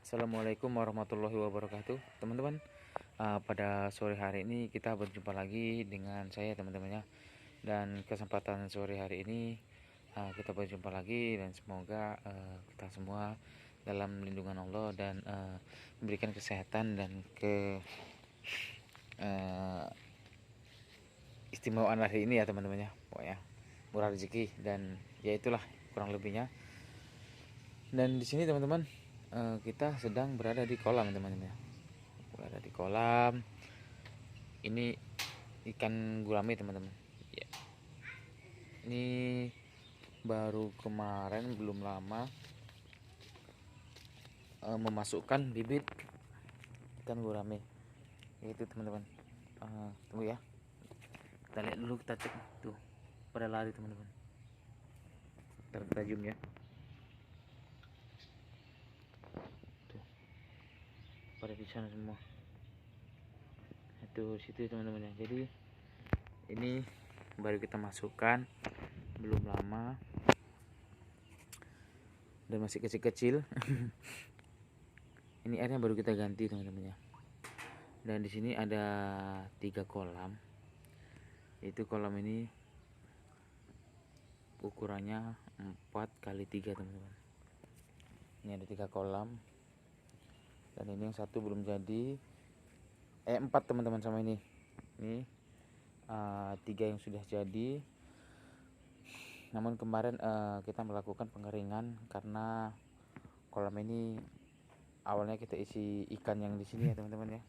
Assalamualaikum warahmatullahi wabarakatuh, teman-teman. Pada sore hari ini kita berjumpa lagi dengan saya, teman-temannya. Dan kesempatan sore hari ini kita berjumpa lagi dan semoga kita semua dalam lindungan Allah dan memberikan kesehatan dan istimewaan hari ini ya, teman-temannya. Pokoknya murah rezeki dan ya itulah kurang lebihnya. Dan di sini, teman-teman, kita sedang berada di kolam, teman-teman ya. Berada di kolam. Ini ikan gurame, teman-teman ya. Ini baru kemarin, belum lama, memasukkan bibit ikan gurame itu, teman-teman. Tunggu ya, kita lihat dulu, kita cek tuh, pada lari, teman-teman. Kita zoom ya, tuh pada di sana semua. Itu situ, teman-teman ya. Jadi ini baru kita masukkan, belum lama dan masih kecil-kecil. Ini airnya baru kita ganti, teman-teman ya. Dan di sini ada 3 kolam. Itu kolam ini ukurannya 4x3, teman-teman. Ini ada 3 kolam. Dan ini yang satu belum jadi. 4, teman-teman, sama ini. Ini 3 yang sudah jadi. Namun kemarin kita melakukan pengeringan karena kolam ini awalnya kita isi ikan yang di sini ya, teman-teman ya.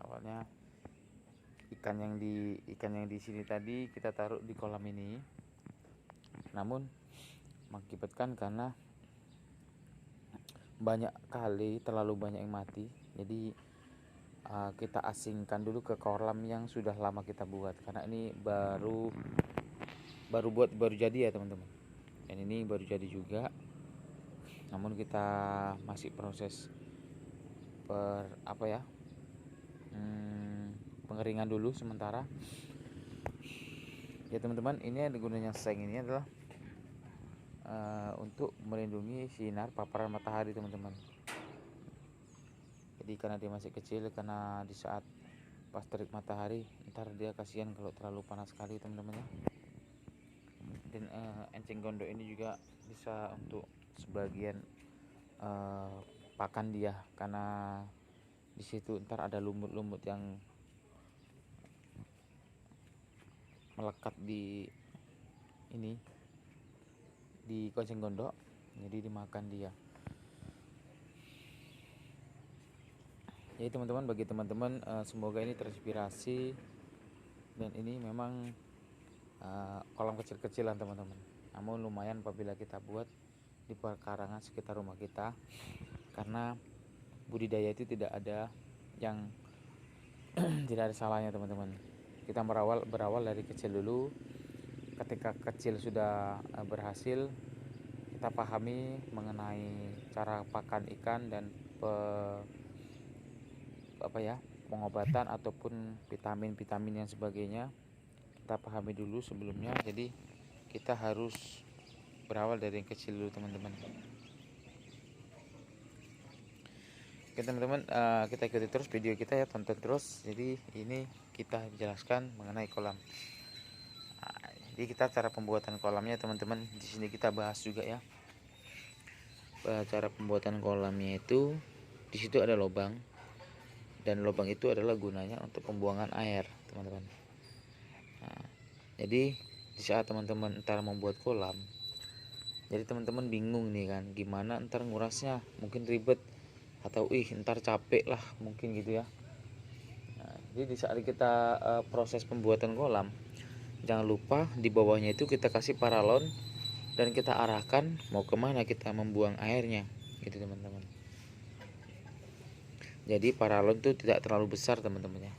Awalnya ikan yang di sini tadi kita taruh di kolam ini. Namun mengakibatkan karena terlalu banyak yang mati. Jadi kita asingkan dulu ke kolam yang sudah lama kita buat, karena ini baru jadi ya, teman-teman. Dan ini baru jadi juga. Namun kita masih proses pengeringan dulu sementara. Ya, teman-teman, ini ada gunanya seng ini adalah untuk melindungi sinar paparan matahari, teman-teman. Jadi karena dia masih kecil, karena di saat pas terik matahari ntar dia kasihan kalau terlalu panas sekali, teman-teman ya. Dan enceng gondok ini juga bisa untuk sebagian pakan dia, karena di situ ntar ada lumut-lumut yang melekat di enceng gondok, jadi dimakan dia. Jadi teman-teman, bagi teman-teman semoga ini terinspirasi. Dan ini memang kolam kecil-kecilan, teman-teman, namun lumayan apabila kita buat di pekarangan sekitar rumah kita, karena budidaya itu tidak ada yang tidak ada salahnya, teman-teman. Kita berawal dari kecil dulu. Ketika kecil sudah berhasil, kita pahami mengenai cara pakan ikan dan pengobatan ataupun vitamin yang sebagainya, kita pahami dulu sebelumnya. Jadi kita harus berawal dari yang kecil dulu, teman-teman. Oke, teman-teman, kita ikuti terus video kita ya, tonton terus. Jadi ini kita jelaskan mengenai kolam. Jadi kita cara pembuatan kolamnya, teman-teman, di sini kita bahas juga ya. Cara pembuatan kolamnya itu, di situ ada lubang, dan lubang itu adalah gunanya untuk pembuangan air, teman-teman. Jadi di saat teman-teman ntar membuat kolam, jadi teman-teman bingung nih kan, gimana ntar ngurasnya, mungkin ribet atau ntar capek lah, mungkin gitu ya. Jadi di saat kita proses pembuatan kolam, jangan lupa di bawahnya itu kita kasih paralon dan kita arahkan mau kemana kita membuang airnya, gitu, teman-teman. Jadi paralon itu tidak terlalu besar, teman-teman ya.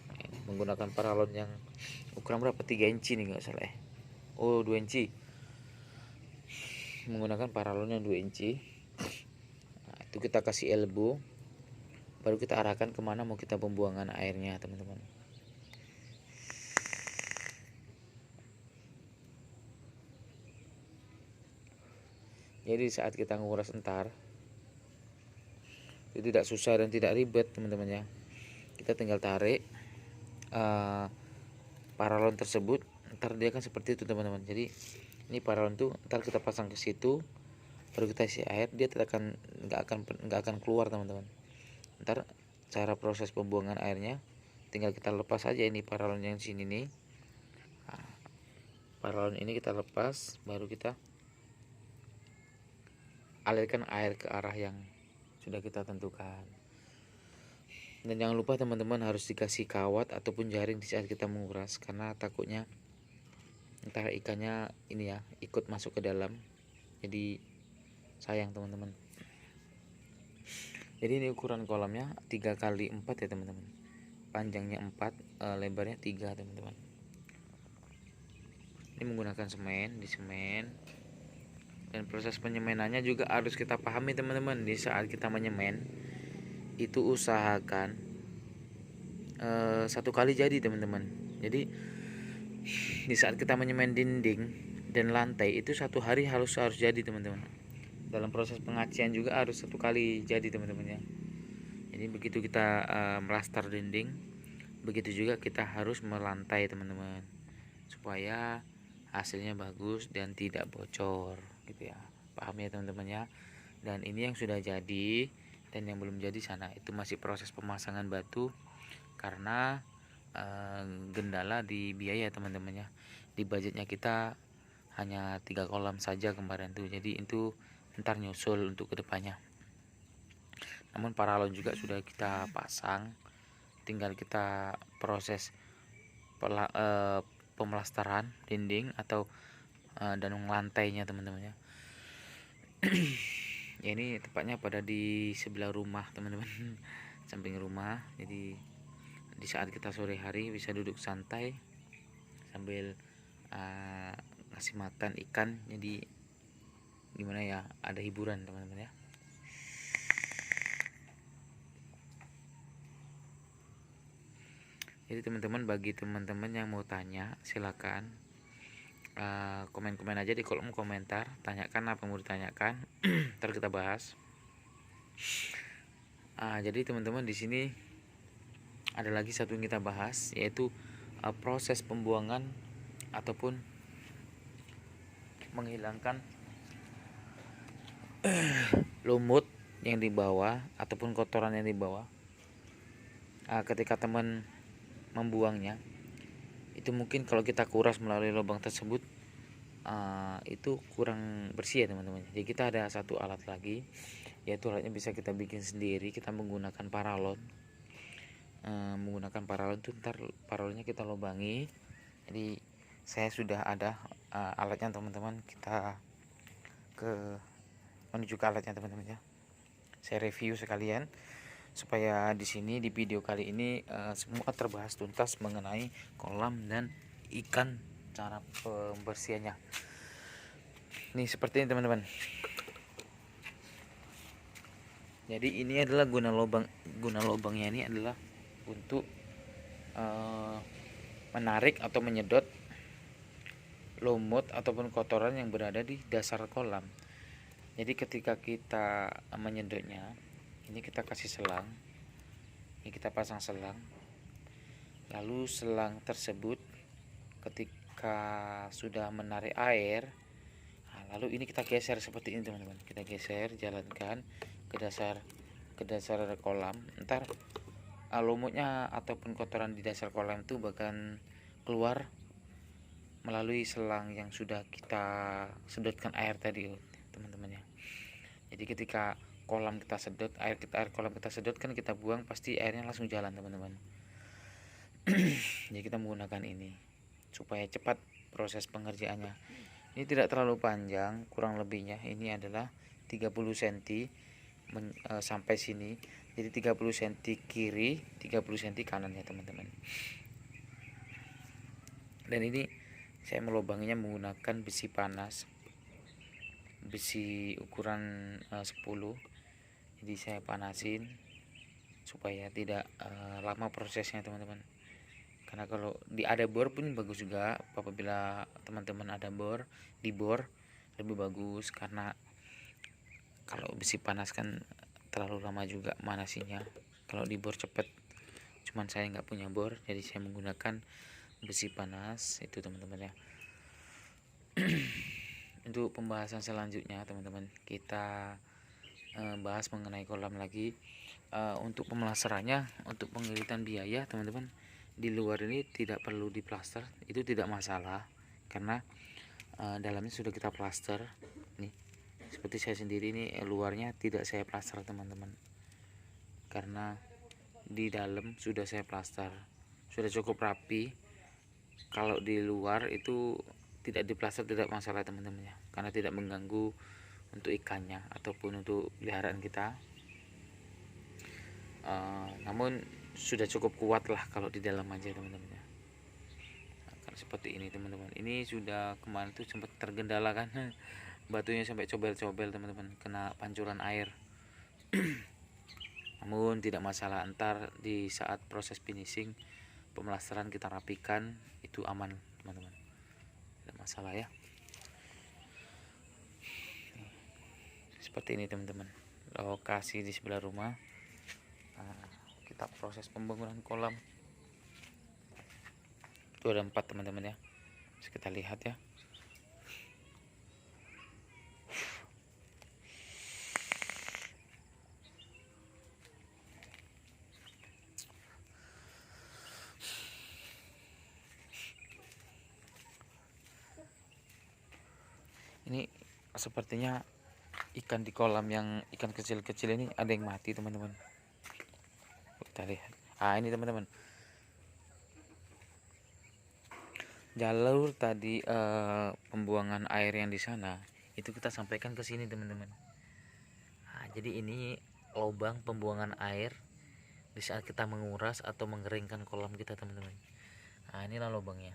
Menggunakan paralon yang ukuran berapa, 3 inci nih, nggak salah ya. 2 inci. Menggunakan paralon yang 2 inci. Nah, itu kita kasih elbow, baru kita arahkan kemana mau kita pembuangan airnya, teman-teman. Jadi saat kita nguras entar, itu tidak susah dan tidak ribet teman-teman ya. Kita tinggal tarik paralon tersebut, ntar dia kan seperti itu teman-teman. Jadi ini paralon tuh ntar kita pasang ke situ, baru kita isi air, dia tidak akan nggak akan keluar teman-teman. Ntar cara proses pembuangan airnya tinggal kita lepas aja ini paralon yang sini nih. Nah, paralon ini kita lepas, baru kita alirkan air ke arah yang sudah kita tentukan. Dan jangan lupa teman-teman harus dikasih kawat ataupun jaring di saat kita menguras, karena takutnya entar ikannya ini ya ikut masuk ke dalam, jadi sayang teman-teman. Jadi ini ukuran kolamnya 3 kali 4 ya teman-teman, panjangnya 4, lebarnya 3 teman-teman. Ini menggunakan semen, di semen. Dan proses penyemenannya juga harus kita pahami teman-teman. Di saat kita menyemen itu usahakan 1 kali jadi teman-teman. Jadi di saat kita menyemen dinding dan lantai itu 1 hari harus jadi teman-teman. Dalam proses pengacian juga harus 1 kali jadi teman-teman ya. Jadi begitu kita melastar dinding, begitu juga kita harus melantai teman-teman, supaya hasilnya bagus dan tidak bocor gitu ya. Paham ya teman-teman ya. Dan ini yang sudah jadi, dan yang belum jadi sana itu masih proses pemasangan batu, karena gendala di biaya teman-teman ya. Di budgetnya kita hanya 3 kolam saja kemarin tuh, jadi itu ntar nyusul untuk kedepannya. Namun paralon juga sudah kita pasang, tinggal kita proses pemelastaran dinding atau dan lantainya teman-teman ya. Ya ini tepatnya pada di sebelah rumah teman-teman, samping rumah. Jadi di saat kita sore hari bisa duduk santai sambil ngasih makan ikan, jadi gimana ya, ada hiburan teman-teman ya. Jadi teman-teman, bagi teman-teman yang mau tanya silakan komen-komen aja di kolom komentar, tanyakan apa yang mau ditanyakan, ntar kita bahas. Jadi teman-teman, di sini ada lagi satu yang kita bahas, yaitu proses pembuangan ataupun menghilangkan lumut yang di bawah ataupun kotoran yang di bawah. Ketika teman membuangnya, itu mungkin kalau kita kuras melalui lubang tersebut itu kurang bersih ya teman-teman. Jadi kita ada satu alat lagi, yaitu alatnya bisa kita bikin sendiri. Kita menggunakan paralon. Menggunakan paralon itu ntar paralonnya kita lubangi. Jadi saya sudah ada alatnya teman-teman. Kita menuju ke alatnya teman-teman ya. Saya review sekalian supaya di sini di video kali ini semua terbahas tuntas mengenai kolam dan ikan, cara pembersihannya. Nih seperti ini teman-teman. Jadi ini adalah guna lubangnya ini adalah untuk menarik atau menyedot lumut ataupun kotoran yang berada di dasar kolam. Jadi ketika kita menyedotnya, ini kita kasih selang, ini kita pasang selang, lalu selang tersebut ketika sudah menarik air, lalu ini kita geser seperti ini teman-teman. Kita geser, jalankan ke dasar kolam. Ntar lumutnya ataupun kotoran di dasar kolam itu bahkan keluar melalui selang yang sudah kita sedotkan air tadi teman-teman ya. Jadi ketika kolam kita sedot, air kolam kita sedot kan kita buang, pasti airnya langsung jalan teman-teman. Jadi kita menggunakan ini supaya cepat proses pengerjaannya. Ini tidak terlalu panjang, kurang lebihnya ini adalah 30 cm sampai sini. Jadi 30 cm kiri, 30 cm kanan ya teman-teman. Dan ini saya melubanginya menggunakan besi panas, besi ukuran 10. Jadi saya panasin supaya tidak lama prosesnya teman-teman. Karena kalau ada bor pun bagus juga, apabila teman-teman ada bor, di bor lebih bagus, karena kalau besi panas kan terlalu lama juga manasinya. Kalau di bor cepet, cuman saya nggak punya bor, jadi saya menggunakan besi panas itu teman-teman ya. Untuk pembahasan selanjutnya teman-teman, kita bahas mengenai kolam lagi. Untuk pemelasarannya, untuk pengiritan biaya teman-teman, di luar ini tidak perlu diplaster, itu tidak masalah karena dalamnya sudah kita plaster nih. Seperti saya sendiri ini luarnya tidak saya plaster teman-teman, karena di dalam sudah saya plaster, sudah cukup rapi. Kalau di luar itu tidak diplaster tidak masalah teman-teman ya, karena tidak mengganggu untuk ikannya ataupun untuk peliharaan kita. Namun sudah cukup kuat lah kalau di dalam aja teman-teman ya. Nah, seperti ini teman-teman, ini sudah kemarin tuh sempat tergendala kan batunya sampai cobel-cobel teman-teman, kena pancuran air. Namun tidak masalah, entar di saat proses finishing pemelastaran kita rapikan itu aman teman-teman, tidak masalah ya. Seperti ini teman-teman, lokasi di sebelah rumah. Kita proses pembangunan kolam itu ada 4 teman-teman ya, bisa kita lihat ya. Ini sepertinya ikan di kolam, yang ikan kecil-kecil ini ada yang mati teman-teman, kita lihat. Ini teman-teman, jalur tadi pembuangan air yang di sana itu kita sampaikan ke sini teman-teman. Jadi ini lubang pembuangan air di saat kita menguras atau mengeringkan kolam kita teman-teman. Inilah lubangnya.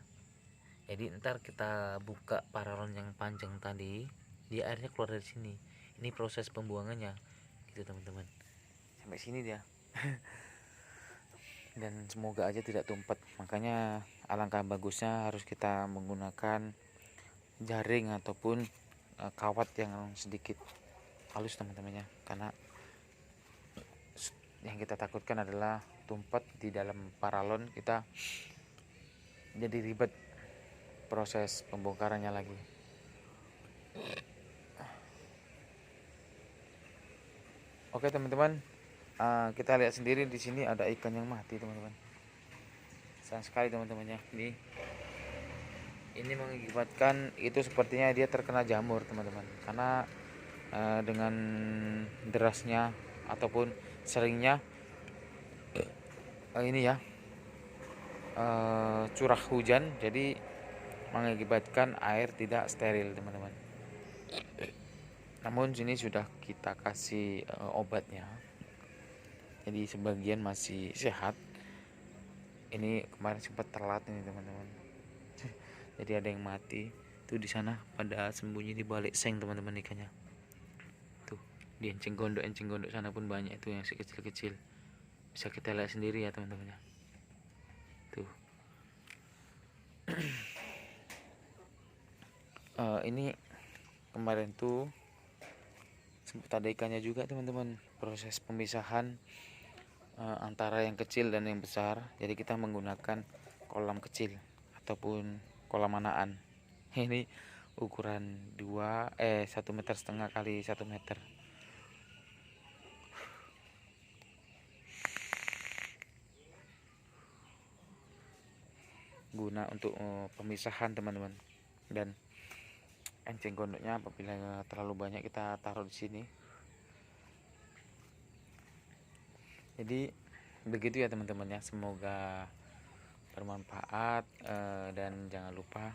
Jadi ntar kita buka paralon yang panjang tadi, dia airnya keluar dari sini. Ini proses pembuangannya gitu teman-teman, sampai sini dia. Dan semoga aja tidak tumpet, makanya alangkah bagusnya harus kita menggunakan jaring ataupun kawat yang sedikit halus teman-temannya, karena yang kita takutkan adalah tumpet di dalam paralon kita, jadi ribet proses pembongkarannya lagi. Oke teman-teman, kita lihat sendiri di sini ada ikan yang mati teman-teman. Sayang sekali teman-teman ya. Ini mengakibatkan itu sepertinya dia terkena jamur teman-teman, karena dengan derasnya ataupun seringnya ini ya curah hujan, jadi mengakibatkan air tidak steril teman-teman. Namun sini sudah kita kasih obatnya, jadi sebagian masih sehat. Ini kemarin sempat telat ini teman-teman, jadi ada yang mati tuh di sana, pada sembunyi di balik seng teman-teman ikannya. Tuh di encing gondok sana pun banyak itu yang kecil-kecil, bisa kita lihat sendiri ya teman-teman ya. Tuh ini kemarin tuh sempat ada ikannya juga teman-teman. Proses pemisahan antara yang kecil dan yang besar, jadi kita menggunakan kolam kecil ataupun kolam anaan. Ini ukuran 1,5 meter kali 1 meter. Guna untuk pemisahan teman-teman, dan enceng gondoknya apabila terlalu banyak kita taruh di sini. Jadi begitu ya teman-teman ya, semoga bermanfaat, dan jangan lupa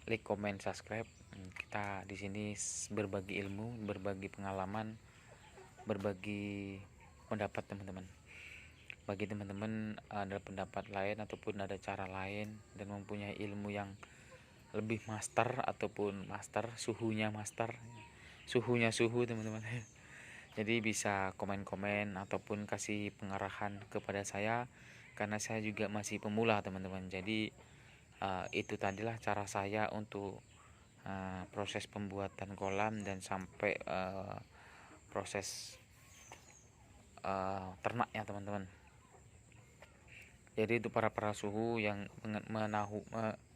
like, comment, subscribe. Kita di sini berbagi ilmu, berbagi pengalaman, berbagi pendapat teman-teman. Bagi teman-teman ada pendapat lain ataupun ada cara lain dan mempunyai ilmu yang lebih master ataupun suhunya suhu teman-teman. Jadi bisa komen-komen ataupun kasih pengarahan kepada saya, karena saya juga masih pemula teman-teman. Jadi itu tadilah cara saya untuk proses pembuatan kolam dan sampai proses ternaknya teman-teman. Jadi itu para suhu yang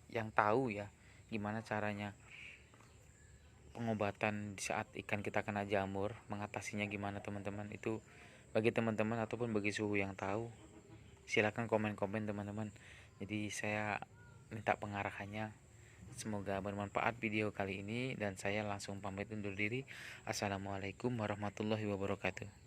yang tahu ya gimana caranya pengobatan di saat ikan kita kena jamur, mengatasinya gimana teman-teman. Itu bagi teman-teman ataupun bagi suhu yang tahu, silakan komen-komen teman-teman. Jadi saya minta pengarahannya. Semoga bermanfaat video kali ini dan saya langsung pamit undur diri. Assalamualaikum warahmatullahi wabarakatuh.